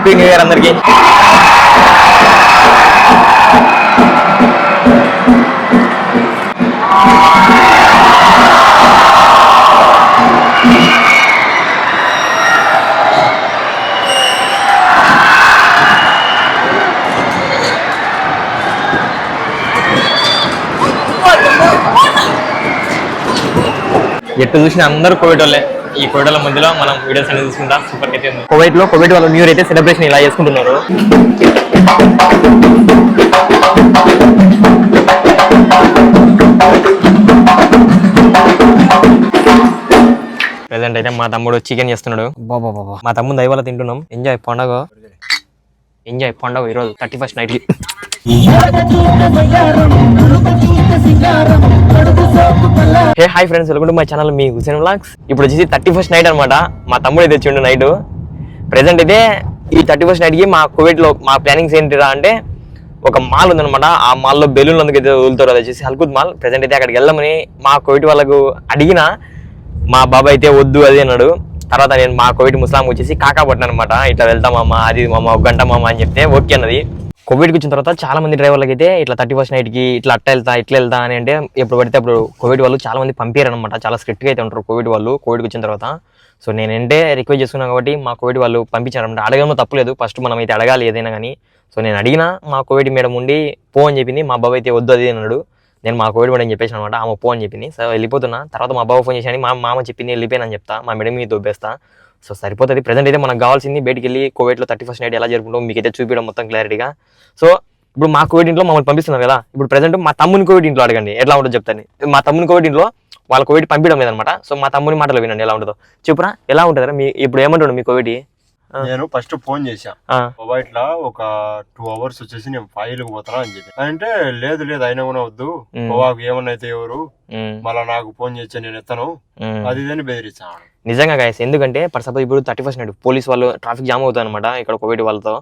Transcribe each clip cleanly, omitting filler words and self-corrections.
Happy new year అందరికి. ఎట్టు చూసిన అందరూ కోవిడ్ వాళ్ళే. ఈ కోవిడ్ వాళ్ళ మధ్యలో మనం వీడియోస్ అనేది తీసుకుంటాం. సూపర్ అయితే కోవిడ్ వాళ్ళు న్యూ ఇయర్ అయితే సెలబ్రేషన్ ఇలా చేసుకుంటున్నారు. ప్రెసెంట్ అయితే మా తమ్ముడు చికెన్ చేస్తున్నాడు. మా తమ్ముడు దయవల్ల తింటున్నాం. ఎంజాయ్ పండగ ఈరోజు 31st నైట్ కి. Hey hi friends, welcome to my channel మీ హుసేన్ వ్లాగ్స్. ఇప్పుడు వచ్చేసి 31st నైట్ అనమాట. మా తమ్ముడు తెచ్చిండు నైట్. ప్రెసెంట్ అయితే ఈ 31st నైట్ కి మా కోవిడ్ లో మా ప్లానింగ్స్ ఏంటిరా అంటే, ఒక మాల్ ఉందనమాట. ఆ మాల్లో బెలూన్లు అందుకు అయితే వదులుతారు. అది వచ్చేసి హల్కుద్ మాల్. ప్రెసెంట్ అయితే అక్కడికి వెళ్దామని మా కోవిడ్ వాళ్ళకు అడిగిన మా బాబాయ్ అయితే వద్దు అది అన్నాడు. తర్వాత నేను మా కోవిడ్ ముస్లాం వచ్చేసి కాకా పట్టిన అనమాట. ఇట్లా వెళ్తామమ్మా, అది మామ ఒక గంట మామ అని చెప్తే ఓకే అన్నది. కోవిడ్కి వచ్చిన తర్వాత చాలా మంది డ్రైవర్లకి అయితే ఇట్లా 31st నైట్కి ఇట్లా ఇట్లా వెళ్తా అని అంటే ఎప్పుడు పడితే అప్పుడు కోవిడ్ వాళ్ళు చాలా మంది పంపారనమాట. చాలా స్ట్రిక్ట్గా అయితే ఉంటారు కోవిడ్ వాళ్ళు కోవిడ్కి వచ్చిన తర్వాత. సో నేనంటే రిక్వెస్ట్ చేసుకున్నాను కాబట్టి మా కోవిడ్ వాళ్ళు పంపించారనమాట. అడగడమో తప్పులేదు, ఫస్ట్ మనం అయితే అడగాలి ఏదైనా కానీ. సో నేను అడిగినా మా కోవిడ్ మేడం ఉండి పో అని చెప్పింది. మా బాబాయ్ అయితే వద్దు అది అన్నాడు. నేను మా కోవిడ్ మేడం చెప్పేసి అనమాట, ఆమె పో అని చెప్పింది. సో వెళ్ళిపోతున్నా. తర్వాత మా బాబా ఫోన్ చేసి మా మామ చెప్పింది వెళ్ళిపోయానని చెప్తా, మా మేడం మీద దొబ్బేస్తా. సో సరిపోతుంది. ప్రెసెంట్ అయితే మనకు కావాల్సింది బయటికి వెళ్ళి కోవిడ్లో 31st నైట్ ఎలా జరుపుకుంటాం మీకైతే చూపించడం మొత్తం క్లారిటీగా. సో ఇప్పుడు మా కోవిడ్ ఇంట్లో మమ్మల్ని పంపిస్తున్నారు కదా. ఇప్పుడు ప్రెసెంట్ మా తమ్ముని కోవిడ్ ఇంట్లో అడగండి ఎట్లా ఉంటుందో చెప్తాను. మా తమ్ముని కోవిడ్ ఇంట్లో వాళ్ళ కోవిడ్ పంపించడం లేదనమాట. సో మా తమ్ముని మాటలు వినండి ఎలా ఉంటుందో. చెప్పురా ఎలా ఉంటుందా మీ ఇప్పుడు ఏమంటాడు మీ కోవిడ్? నేను ఫస్ట్ ఫోన్ చేశా ఇట్లా ఒక 2 hours వచ్చేసి నేను ఫైల్కి పోతానా అని చెప్పి అంటే లేదు అయినా కూడా వద్దు గోవాకు ఏమన్నా అయితే ఎవరు మళ్ళా నాకు ఫోన్ చేస్తే నేను ఎత్తాను అది ఇదని బెదిరించాను. నిజంగా గాయస్, ఎందుకంటే సపోజ్ ఇప్పుడు 31st నైట్ పోలీస్ వాళ్ళు ట్రాఫిక్ జామ్ అవుతుంది అనమాట ఇక్కడ కోవిడ్ వాళ్ళతో.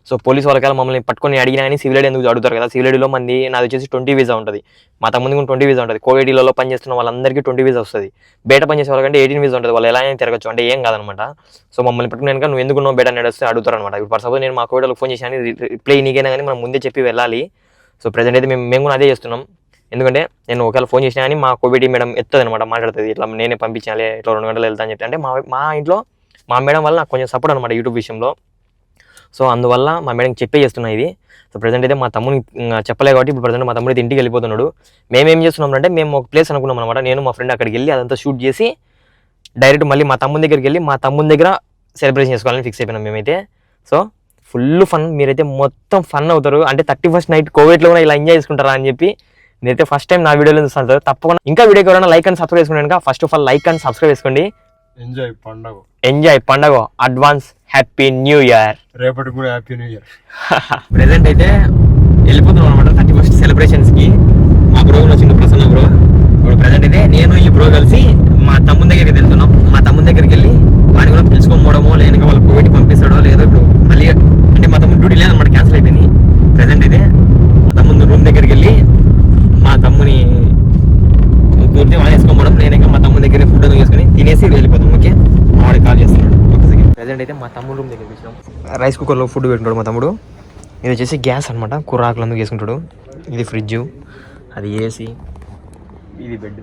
సో పోలీస్ వాళ్ళకి మమ్మల్ని పట్టుకొని అడిగినా కానీ సివిల్ ఐడి ఎందుకు అడుగుతారు కదా. సివిల్ ఐడిలో మంది నాది వచ్చేసి 20 వీసా ఉంటుంది. మా తమ్ముడికి 20 వీసా ఉంటుంది. కోవిడ్లలో పనిచేస్తున్న వాళ్ళందరికీ 20 వీసా వస్తుంది. బయట పనిచేసే వాళ్ళకంటే 18 వీసా ఉంటుంది. వాళ్ళు ఎలా అయినా తిరగచ్చు, అంటే ఏం కాదనమాట. సో మమ్మల్ని పట్టుకుని నువ్వు ఎందుకున్నావు బయట నడిస్తే అడుగుతారు అనమాట. ఇప్పుడు సపోజ్ నేను మా కోవిడ్ వాళ్ళకి ఫోన్ చేసి రిప్లై నీకైనా కానీ మనం ముందే చెప్పి వెళ్ళాలి. సో ప్రెసెంట్ అయితే మేము కూడా అదే చేస్తున్నాం. ఎందుకంటే నేను ఒకవేళ ఫోన్ చేసినా కానీ మా కోవిడ్ మేడం ఎత్తది అనమాట, మాట్లాడుతుంది. ఇట్లా నేనే పంపించాలి, ఇట్లా 2 గంటలు వెళ్తా అని చెప్తే. అంటే మా ఇంట్లో మా మేడం వల్ల నాకు కొంచెం సపోర్ట్ అనమాట యూట్యూబ్ విషయంలో. సో అందువల్ల మా మేడం చెప్పే చేస్తున్నా ఇది. సో ప్రెసెంట్ అయితే మా తమ్ముని చెప్పలే కాబట్టి ఇప్పుడు ప్రెసెంట్ మా తమ్ముడు ఇంటికి వెళ్ళిపోతున్నాడు. మేమేం చేస్తున్నాం అంటే మేము ఒక ప్లేస్ అనుకున్నాం అనమాట. నేను మా ఫ్రెండ్ అక్కడికి వెళ్ళి అదంతా షూట్ చేసి డైరెక్ట్ మళ్ళీ మా తమ్ముని దగ్గరికి వెళ్ళి మా తమ్ముని దగ్గర సెలబ్రేషన్ చేసుకోవాలని ఫిక్స్ అయిపోయినాం మేమైతే. సో ఫుల్ ఫన్, మీరైతే మొత్తం ఫన్ అవుతారు. అంటే 31st నైట్ కోవిడ్లో కూడా ఇలా ఎంజాయ్ చేసుకుంటారా అని చెప్పి నేనైతే ఫస్ట్ టైం నా వీడియోలో చూస్తాను. తప్పకుండా ఇంకా వీడియోకి ఎవరైనా లైక్ అండ్ సబ్స్క్రైబ్ చేసుకోండి. First of all like and subscribe చేసుకోండి. ఎంజాయ్ పండగ. Advance happy new year. రేపటి కూడా హ్యాపీ న్యూ ఇయర్. ప్రెసెంట్ అయితే వెళ్ళిపోతున్నాం అనమాట 31st సెలబ్రేషన్స్ కి. మా బ్రో వచ్చింది ప్రసన్న బ్రో. ఇప్పుడు ప్రెసెంట్ అయితే నేను ఈ బ్రో కలిసి మా తమ్ముని దగ్గరికి వెళ్తున్నాం. మా తమ్ముని దగ్గరికి వెళ్ళి వాడిని కూడా పిలుచుకోకపోవడమో లేక వాళ్ళు కోవిడ్ పంపిస్తాడో లేదో ఇప్పుడు మళ్ళీ అంటే మా తమ్ముడు డ్యూటీ లేదన్నమాట, క్యాన్సిల్ అయిపోయింది. ప్రెసెంట్ అయితే మా తమ్ముడు రూమ్ దగ్గరికి వెళ్ళి మా తమ్ముని పూర్తి వాళ్ళు వేసుకోవడం, నేను ఇంకా మా తమ్ముని దగ్గర ఫుడ్ వేసుకొని తినేసి వెళ్ళిపోతాం. ఓకే, వాడు కాల్ చేస్తున్నాడు. ప్రెసెంట్ అయితే మా తమ్ముడు రూమ్ దగ్గరికి వచ్చినాం. రైస్ కుక్కర్లో ఫుడ్ పెట్టుకుంటాడు మా తమ్ముడు. ఇది వచ్చేసి గ్యాస్ అనమాట, కూరాకులు అందుకు వేసుకుంటాడు. ఇది ఫ్రిడ్జ్, అది ఏసీ, ఇది బెడ్.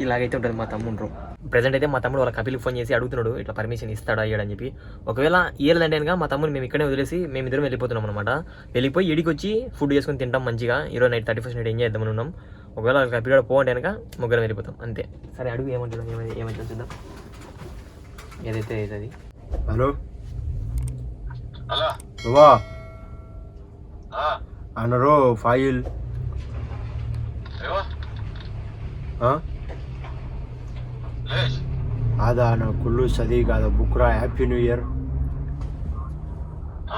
ఇలాగైతే ఉంటుంది మా తమ్ముడు రూమ్. ప్రెసెంట్ అయితే మా తమ్ముడు వాళ్ళ కపిల్కి ఫోన్ చేసి అడుగుతున్నాడు ఇట్లా పర్మిషన్ ఇస్తాడా అయ్యాడని చెప్పి. ఒకవేళ ఇయ్యలేదంటే కనుక మా తమ్ముడు మేము ఇక్కడే వదిలేసి మేమిద్దరం వెళ్ళిపోతున్నాం అనమాట. వెళ్ళిపోయి ఇడికి వచ్చి ఫుడ్ చేసుకుని తింటాం మంచిగా. ఈరోజు నైట్ 31st నైట్ ఎంజాయ్ చేద్దామని ఉన్నాం. ఒకవేళ కపిల్ పో అంటే కనుక ముగ్గురం వెళ్ళిపోతాం అంతే. సరే అడుగు ఏమంటాడు, ఏమైతే చూద్దాం. ఏదైతే అవుతుంది. హలో అన్నారు ఫైల్ هذا أنا كله صديق هذا بكرة هابي نيو يير.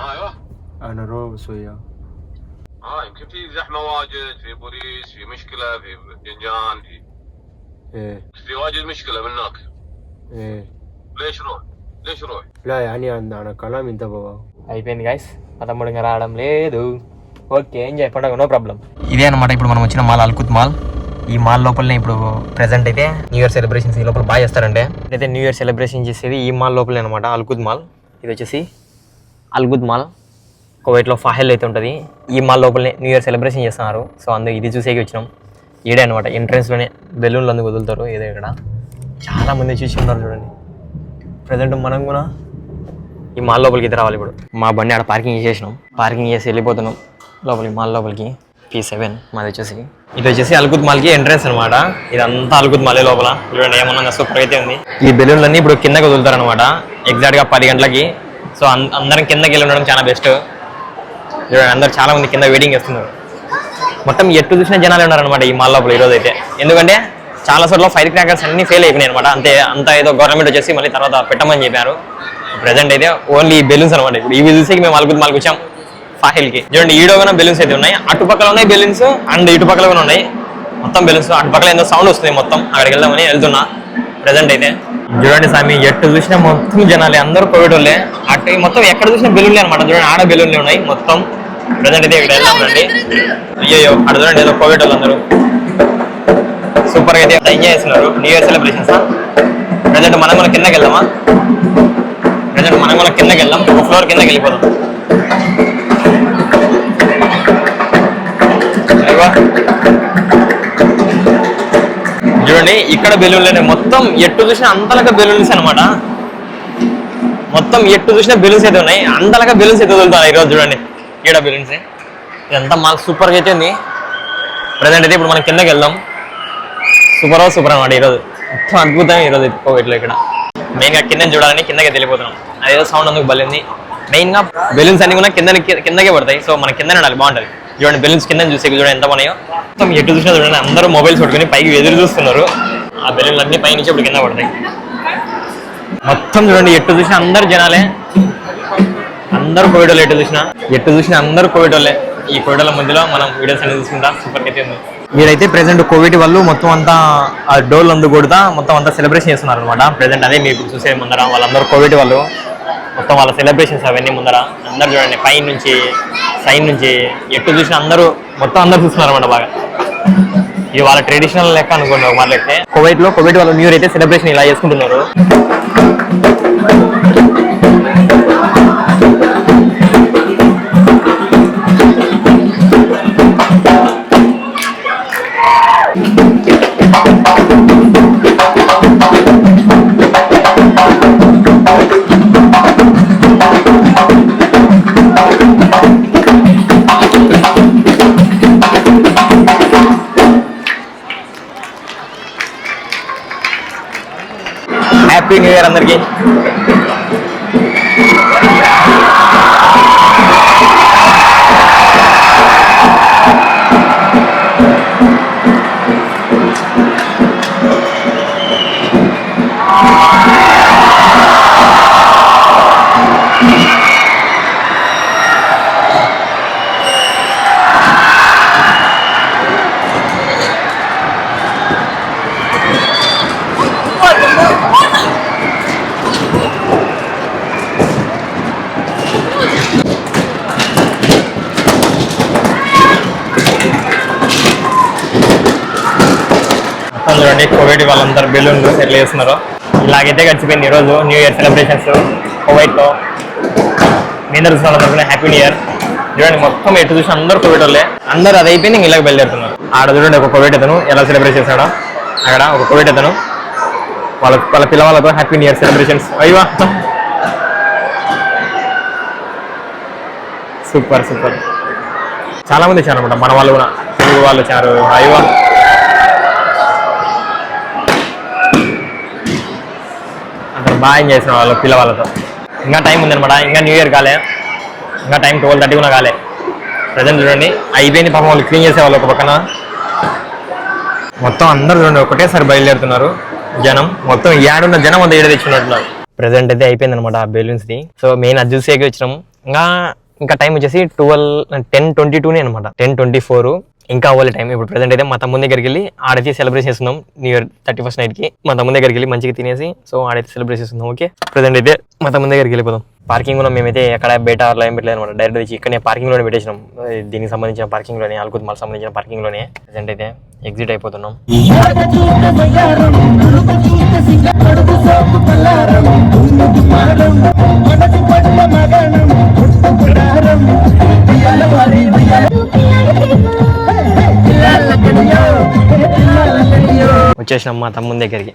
ايوه أنا رو سويا يمكن في زحمة واجد، في بوليس، في مشكلة، في بتنجان، في واجد مشكلة من هناك. ليش روح لا يعني أنا كلام انت بابا. అయిపోయింది గైస్, మా తమ్ముడు ఇంకా రావడం లేదు. ఓకే ఎంజాయ్ పండుగ, నో ప్రాబ్లం. ఇదే అనమాట ఇప్పుడు మనం వచ్చిన మాల్ అల్కుత్ మాల్. ఈ మాల్ లోపలనే ఇప్పుడు ప్రెసెంట్ అయితే న్యూ ఇయర్ సెలబ్రేషన్స్ ఈ లోపల బాగా చేస్తారంటే అయితే న్యూ ఇయర్ సెలబ్రేషన్ చేసేది ఈ మాల్ లోపలే అనమాట, అల్కుత్ మాల్. ఇది వచ్చేసి అల్గుద్ మాల్ కువైట్లో ఫాహెల్ అయితే ఉంటుంది. ఈ మాల్ లోపలనే న్యూ ఇయర్ సెలబ్రేషన్ చేస్తున్నారు. సో అందుకు ఇది చూసేకి వచ్చినాం. ఈడే అనమాట ఎంట్రెన్స్లోనే బెలూన్లు అందుకు వదులుతారు. ఏదో ఇక్కడ చాలా మంది చూసి ఉన్నారు చూడండి. ప్రజెంట్ మనం కూడా ఈ మాల్ లోపలికి అయితే రావాలి. ఇప్పుడు మా బండి ఆడ పార్కింగ్ చేసేసినాం. పార్కింగ్ చేసి వెళ్ళిపోతున్నాం లోపలికి, మాల్ లోపలికి. P7 మాది వచ్చేసి. ఇది వచ్చేసి అల్గుద్ మాల్కి ఎంట్రెన్స్ అనమాట. ఇదంతా అల్గుద్ మాలే లోపల. చూడండి ఏమన్నా సూపర్ అయితే ఉంది. ఈ బెలూన్లన్నీ ఇప్పుడు కిందకి వదులుతారు అనమాట ఎగ్జాక్ట్గా 10 గంటలకి. సో అందరం కిందకి వెళ్ళి ఉండడం చాలా బెస్ట్. చూడండి అందరు చాలా మంది కింద వెయిటింగ్ చేస్తున్నారు. మొత్తం ఎట్టు చూసిన జనాలు ఉన్నారనమాట ఈ మాల్ లోపల ఈరోజు అయితే. ఎందుకంటే చాలా చోట్ల ఫైర్ క్రాకర్స్ అన్ని ఫెయిల్ అయిపోయినాయి అనమాట. అంతా ఏదో గవర్నమెంట్ వచ్చేసి మళ్ళీ తర్వాత పెట్టమని చెప్పారు. ప్రజెంట్ అయితే ఓన్లీ బెలూన్స్ అనమాట. ఇప్పుడు ఇవి చూసి మేము అల్గుద్ మాల్కి వచ్చాం ఫాహిల్కి. చూడండి ఈడోగా బెలూన్స్ అయితే ఉన్నాయి. అటుపక్కల ఉన్నాయి బెలూన్స్ అండ్ ఇటుపక్కల కూడా ఉన్నాయి మొత్తం బెలూన్స్. అటుపక్కల ఏదో సౌండ్ వస్తుంది మొత్తం. అక్కడికి వెళ్దామని వెళ్తున్నా ప్రజెంట్ అయితే. చూడండి స్వామి ఎట్టు చూసినా మొత్తం జనాలే, అందరూ కోవిడ్ వాళ్ళే. అటు మొత్తం ఎక్కడ చూసినా బెలూన్లే అనమాట. చూడండి ఆడ బెలూన్లే ఉన్నాయి మొత్తం. ప్రజెంట్ అయితే ఇక్కడ వెళ్దాం రండి. అయ్యో అక్కడ చూడండి ఏదో కోవిడ్ వాళ్ళు అందరూ సూపర్గా అయితే ఎంజాయ్ చేస్తున్నారు న్యూ ఇయర్ సెలబ్రేషన్స్. ప్రజెంట్ మనం కూడా కిందకి వెళ్దామా? ప్రజెంట్ మనం కూడా కిందకి వెళ్దాం. ఒక ఫ్లోర్ కిందకి వెళ్ళిపోదాం. చూడండి ఇక్కడ బెలూన్లనే మొత్తం ఎట్టు చూసినా అంతలక బెలూన్స్ అనమాట. మొత్తం ఎట్టు చూసినా బెలూన్స్ అయితే ఉన్నాయి. అంతలక బెలూన్స్ అయితే వదులుతారు ఈరోజు. చూడండి ఈడ బెలూన్స్. ఇదంతా మాకు సూపర్గా అయితే ఉంది. ప్రజెంట్ అయితే ఇప్పుడు మనం కిందకి వెళ్దాం. సూపర్ అనమాట ఈరోజు. మొత్తం అద్భుతం ఈరోజు కోవిడ్లో. ఇక్కడ మెయిన్గా కిందని చూడాలని కిందకి వెళ్ళిపోతున్నాం. అదేదో సౌండ్ అందుకు బలింది. మెయిన్గా బెలూన్స్ అన్ని కూడా కిందకే పడతాయి. సో మన కిందనే ఉండాలి, బాగుంటుంది. చూడండి బెలూన్స్ కింద చూసే చూడండి ఎంత ఉన్నాయో. మొత్తం ఎటు చూసినా చూడండి అందరూ మొబైల్స్ పట్టుకుని పైకి ఎదురు చూస్తున్నారు. ఆ బెలూన్లు అన్ని పై నుంచి ఇప్పుడు కింద పడతాయి. మొత్తం చూడండి ఎటు చూసినా అందరు జనాలే, అందరూ కోవిడ్ వాళ్ళు. ఎటు చూసినా అందరూ కోవిడ్ వాళ్ళే. ఈ కోవిడ్ వాళ్ళ మధ్యలో మనం వీడియోస్ అనేది తీసుకుంటాం. సూపర్ అయితే ఉంది. మీరైతే ప్రెసెంట్ కోవిడ్ వాళ్ళు మొత్తం అంతా ఆ డోర్లు అందుకు కొడుతా మొత్తం అంతా సెలబ్రేషన్ చేస్తున్నారు అనమాట. ప్రెసెంట్ అదే మీకు చూసే ముందర వాళ్ళందరూ కోవిడ్ వాళ్ళు మొత్తం వాళ్ళ సెలబ్రేషన్స్ అవన్నీ ముందర అందరు చూడండి. పై నుంచి సైడ్ నుంచి ఎటు చూసినా అందరూ మొత్తం అందరు చూస్తున్నారు అనమాట బాగా. ఇది వాళ్ళ ట్రెడిషనల్ లెక్క అనుకోండి ఒక మాట్లాడితే. కోవిడ్ వాళ్ళు న్యూ ఇయర్ అయితే సెలబ్రేషన్ ఇలా చేసుకుంటున్నారు. హ్యాపీ న్యూ ఇయర్ అందరికి. చూడండి కోవిడ్ వాళ్ళందరూ బెలూన్లు సెటిల్ చేస్తున్నారు. ఇలాగైతే గడిచిపోయింది ఈరోజు న్యూ ఇయర్ సెలబ్రేషన్స్ కువైట్లో. మీ అందరూ చూసిన వాళ్ళందరూ హ్యాపీ న్యూ ఇయర్. చూడండి మొత్తం ఎటు చూసి అందరూ కోవిడ్ వాళ్ళే. అందరూ అది అయిపోయింది ఇలాగ బయలుదేరుతున్నారు. ఆడ చూడండి ఒక కోవిడ్ అతను ఎలా సెలబ్రేట్ చేశాడో. అక్కడ ఒక కోవిడ్ అతను వాళ్ళ పిల్లవాళ్ళతో హ్యాపీ న్యూ ఇయర్ సెలబ్రేషన్స్. అయ్యో సూపర్ చాలా మంది వచ్చారు అనమాట. మన వాళ్ళు కూడా తెలుగు వాళ్ళు వచ్చారు. అయ్యో అంత బాగా ఎంజాయ్ చేసిన వాళ్ళు పిల్లవాళ్ళతో. ఇంకా టైం ఉందనమాట. ఇంకా న్యూ ఇయర్ కాలే. ఇంకా టైం 12:30 కూడా కాలే. ప్రజెంట్ చూడండి అయిపోయింది. పాపం వాళ్ళు క్లీన్ చేసేవాళ్ళు ఒక పక్కన. మొత్తం అందరూ చూడండి ఒకటేసారి బయలుదేరుతున్నారు జనం. మొత్తం ఏడున్న జనం అంతా ఏడ తెచ్చుకున్నట్టున్నారు. ప్రజెంట్ అయితే అయిపోయింది అనమాట ఆ బెలూన్స్ది. సో మెయిన్ అది చూసేకి వచ్చినాము. ఇంకా టైం వచ్చేసి 10:22 అనమాట. 10:24 ఇంకా అవ్వాలి టైం. ఇప్పుడు ప్రెసెంట్ అయితే మా తమ్ముని దగ్గరికి వెళ్ళి ఆడైతే సెలబ్రేట్ చేస్తున్నాం న్యూ ఇయర్ 31st నైట్ కి. మా తమ్ముని దగ్గరికి వెళ్ళి మంచిగా తినేసి సో ఆడైతే సెలబ్రేట్ చేస్తున్నాం. ఓకే ప్రెసెంట్ అయితే మా తమ్ముని దగ్గరికి వెళ్ళిపోదాం. పార్కింగ్ కూడా మేమైతే ఎక్కడ బయట అలా ఏం పెట్టలేదు అనమాట. డైరెక్ట్ వచ్చి ఇక్కడనే పార్కింగ్ లోనే పెట్టేసినాం. దీనికి సంబంధించిన పార్కింగ్ లోనే, అల్గుద్ మాల్ సంబంధించిన పార్కింగ్ లోనే. ప్రెసెంట్ అయితే ఎగ్జిట్ అయిపోతున్నాం. వచ్చేసినాం మా తమ్ముని దగ్గరికి.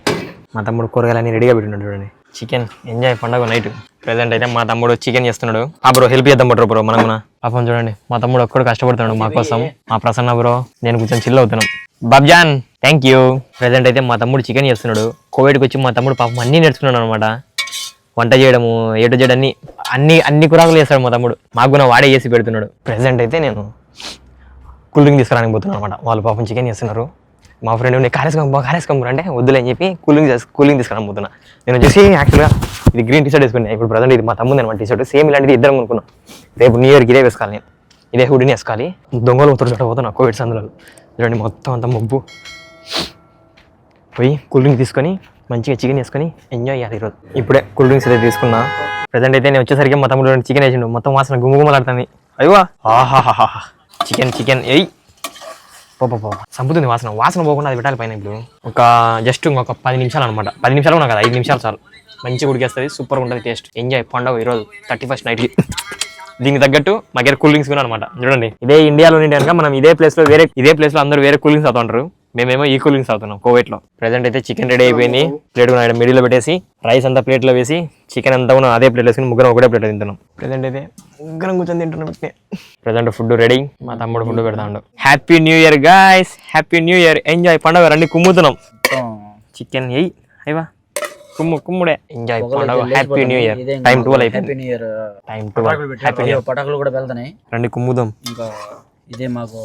మా తమ్ముడు కూరగాయలన్నీ రెడీగా పెట్టినాడు చూడండి. చికెన్ ఎంజాయ్ పండగ నైట్. ప్రెసెంట్ అయితే మా తమ్ముడు చికెన్ చేస్తున్నాడు. బ్రో హెల్ప్ చేద్దాం బ్రో మనం పాపం చూడండి. మా తమ్ముడు ఒక్కడు కష్టపడుతున్నాడు మా కోసం. మా ప్రసన్న బ్రో నేను కొంచెం చిల్ అవుతున్నాం. Babjan thank you. ప్రెసెంట్ అయితే మా తమ్ముడు చికెన్ చేస్తున్నాడు. కోవిడ్కి వచ్చి మా తమ్ముడు పాపం అన్నీ నేర్చుకున్నాడు అనమాట. వంట చేయడము ఏటు చేయడం అన్ని కూరగాయలు చేస్తాడు మా తమ్ముడు. మాకు కూడా వాడే చేసి పెడుతున్నాడు. ప్రెసెంట్ అయితే నేను కూల్ డ్రింక్ తీసుకురానికి పోతున్నాను అనమాట. వాళ్ళు పాపం చికెన్ చేస్తున్నారు. మా ఫ్రెండ్ కారేసుకో అంటే వద్దులే అని చెప్పి కూల్ డ్రింక్ తీసుకురాని పోతున్నా. నేను వచ్చేసి యాక్చువల్గా ఇది గ్రీన్ టీ షర్ట్ వేసుకున్నాను. ఇప్పుడు ప్రజెంట్ ఇది మా తమ్ముంది అనమాట. టీ షర్ట్ సేమ్ ఇలాంటిది ఇద్దరం అనుకున్నాం. రేపు న్యూ ఇయర్కి ఇదే వేసుకోవాలి. నేను ఇదే హుడ్ని వేసుకోవాలి. దొంగలు మొత్తం పోతున్నా కోవిడ్ సందులో చూడండి. మొత్తం అంతా మబ్బు. పోయి కూల్ డ్రింక్ తీసుకొని మంచిగా చికెన్ వేసుకొని ఎంజాయ్ చేయాలి ఈరోజు. ఇప్పుడే కూల్ డ్రింక్స్ అయితే తీసుకున్నా. ప్రజెంట్ అయితే నేను వచ్చేసరికి మా తమ్ముడు చికెన్ వేసిండు. మొత్తం వాసన గుమ్మగుమ్మలాడుతుంది. అయ్యో ఆహాహా చికెన్ ఎయ్ సంపుతుంది వాసన పోకుండా అది పెట్టాలి పైన. ఇప్పుడు జస్ట్ ఇంకొక 10 నిమిషాలు అనమాట. 10 నిమిషాలు కూడా కదా, 5 నిమిషాలు చాలు. మంచిగా ఉడికేస్తుంది. సూపర్ ఉంటుంది టేస్ట్. ఎంజాయ్ పండుగ ఈరోజు 31st నైట్కి. దీనికి తగ్గట్టు మా దగ్గర కూల్ డ్రింక్స్ కూడా అనమాట. చూడండి ఇదే ఇండియాలో ఉండే కనుక మనం ఇదే ప్లేస్లో అందరూ వేరే కూల్ డ్రింక్స్ అవుతుంటారు. మేమేమో ఈ కూల్ డ్రింక్స్ అవుతున్నాం కోవిడ్లో. ప్రెసెంట్ అయితే చికెన్ రెడీ అయిపోయింది. ప్లేట్ కూడా మిడిల్లో పెట్టేసి రైస్ అంతా ప్లేట్లో వేసి చికెన్ అంతా కూడా అదే ప్లేట్ వేసుకుని ముగ్గురం ఒకటే ప్లేట్ తింటున్నాం. ప్రెసెంట్ అయితే ముగ్గురం కూర్చొని తింటున్నాం. Present food ready. మా తమ్ముడు ఫుడ్ పెడతాడు. Happy new year guys, happy new year. Enjoy పండుగ రండి కుమ్ముతున్నాం. చికెన్ ఎయ్ అయ్యా కుమ్ముడే ఎంజాయ్ పండుగ. Happy new year. టైం 12 అయిపోయింది. Happy new year. పటాకులు కూడా వెళ్తాయి. రండి కుమ్ముదాం. ఇంకా ఇదే మాకు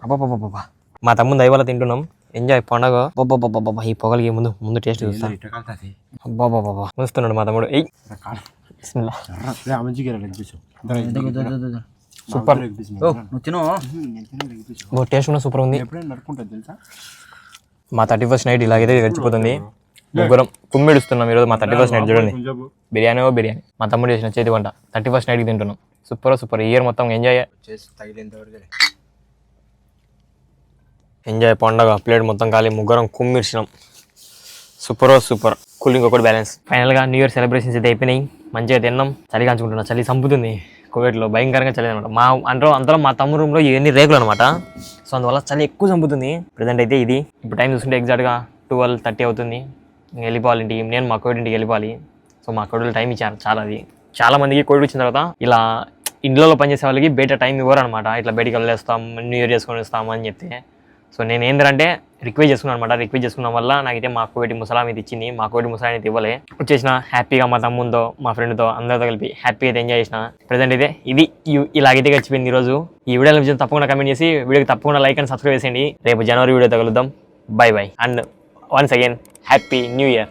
అబ్బా మా తమ్ముడు దయవల్ల తింటున్నాం. ఎంజాయ్ పండగ. ఈ పొగలకి ముందు టేస్ట్ చూస్తా. అబ్బా వస్తున్నాడు మా తమ్ముడు. సూపర్ టేస్ట్ కూడా సూపర్ ఉంది. మా 31st నైట్ ఇలాగైతే గడిచిపోతుంది. ముగ్గురం కుమ్మిడుస్తున్నాం ఈరోజు. మా 31st నైట్ చూడండి. బిర్యానీ మా తమ్ముడు చేసిన చేతి వంట 31st నైట్కి తింటున్నాం. సూపర్ ఇయర్ మొత్తం ఎంజాయ్ పండగ. ప్లేట్ మొత్తం ఖాళీ. ముగ్గురం కుమ్మిర్చినాం. సూపర్ కూలింగ్ ఒకటి బ్యాలెన్స్. ఫైనల్గా న్యూ ఇయర్ సెలబ్రేషన్స్ అయితే అయిపోయినాయి. మంచిగా తిన్నాం. చలి కాంచుకుంటున్నాం. చలి సంపుతుంది కోవిడ్లో. భయంకరంగా చలి అనమాట. అంతలో మా తమ్ముడు రూమ్లో ఇవన్నీ రేకులు అనమాట. సో అందువల్ల చలి ఎక్కువ చంపుతుంది. ప్రజెంట్ అయితే ఇది ఇప్పుడు టైం చూస్తుంటే ఎగ్జాక్ట్గా 12:30 అవుతుంది. వెళ్ళిపోవాలి ఇంటికి. నేను మా కోవిడ్ ఇంటికి వెళ్ళిపోవాలి. సో మా కోవిడ్లో టైం ఇచ్చారు చాలా. అది చాలా మందికి కోవిడ్ వచ్చిన తర్వాత ఇలా ఇంట్లో పనిచేసే వాళ్ళకి బయట టైం ఇవ్వరు అనమాట. ఇట్లా బయటికి వెళ్ళేస్తాం, న్యూ ఇయర్ చేసుకొని వస్తాము అని చెప్తే. సో నేను ఏంటంటే రిక్వెస్ట్ చేసుకున్నాను అనమాట. రిక్వెస్ట్ చేసుకున్న వల్ల నాకైతే మా కోవిడ్ ముసలాం ఇది ఇచ్చింది. మా కోవిడ్ ముసలాం అయితే ఇవ్వలే. వచ్చేసిన హ్యాపీగా మా తమ్ముతో మా ఫ్రెండ్తో అందరితో కలిపి హ్యాపీగా అయితే ఎంజాయ్ చేసిన. ప్రజెంట్ అయితే ఇది ఇలాగైతే గడిచిపోయింది ఈరోజు. ఈ వీడియో నచ్చితే తప్పకుండా కమెంట్ చేసి వీడియోకి తప్పకుండా లైక్ అండ్ సబ్స్క్రైబ్ చేసేయండి. రేపు జనవరి వీడియోతో కలుద్దాం. By and once again happy new year.